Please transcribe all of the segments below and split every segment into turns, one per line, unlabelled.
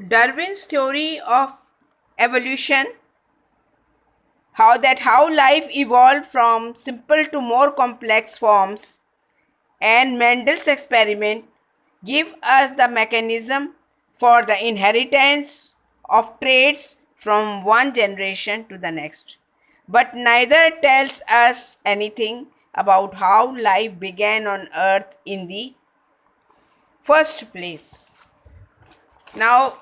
Darwin's theory of evolution, how life evolved from simple to more complex forms, and Mendel's experiment give us the mechanism for the inheritance of traits from one generation to the next. But neither tells us anything about how life began on earth in the first place. Now,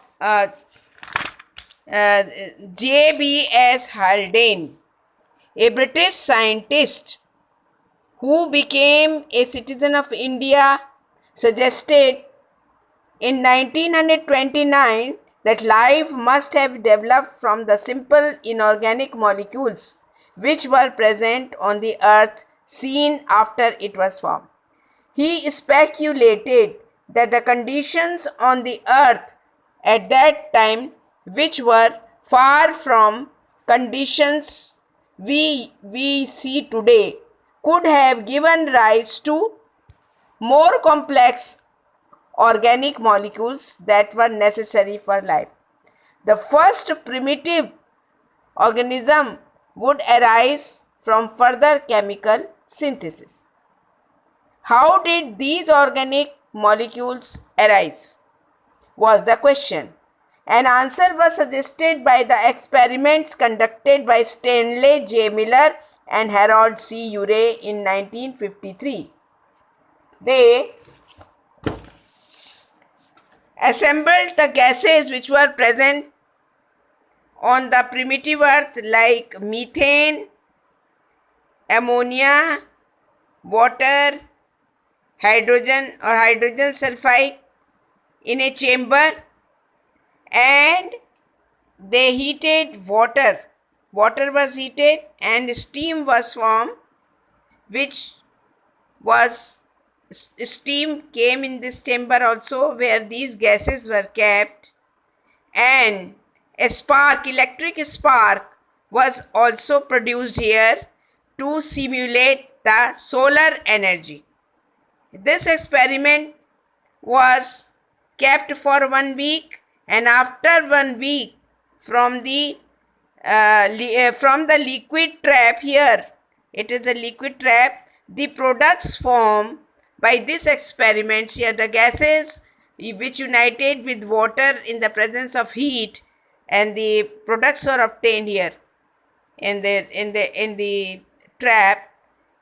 J.B.S. Haldane, a British scientist who became a citizen of India, suggested in 1929 that life must have developed from the simple inorganic molecules which were present on the earth seen after it was formed. He speculated that the conditions on the earth at that time, which were far from conditions we see today, could have given rise to more complex organic molecules that were necessary for life. The first primitive organism would arise from further chemical synthesis. How did these organic molecules arise? Was the question. An answer was suggested by the experiments conducted by Stanley J. Miller and Harold C. Urey in 1953. They assembled the gases which were present on the primitive earth like methane, ammonia, water, hydrogen or hydrogen sulfide in a chamber, and they heated water. Water was heated and steam was formed, which was steam came in this chamber also where these gases were kept, and a spark, electric spark, was also produced here to simulate the solar energy. This experiment was kept for 1 week, and after 1 week from the liquid trap, here it is the liquid trap, the products formed by this experiment, here the gases which united with water in the presence of heat, and the products were obtained here in the trap.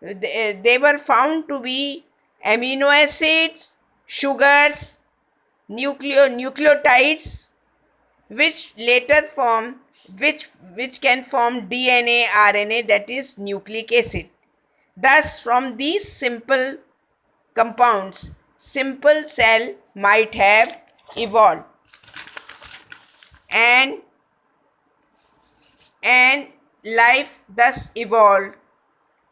They were found to be amino acids, sugars, nucleotides, which later form which can form DNA, RNA, that is nucleic acid. Thus, from these simple compounds, simple cell might have evolved, and life thus evolved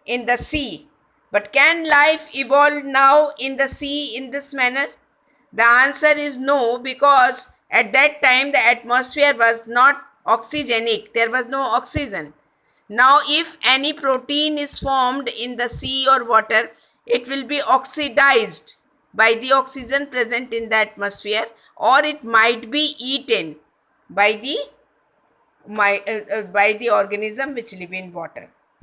in the sea. But can life evolve now in the sea in this manner? The answer is no, because at that time the atmosphere was not oxygenic, there was no oxygen. Now if any protein is formed in the sea or water, it will be oxidized by the oxygen present in the atmosphere, or it might be eaten by the organism which live in water.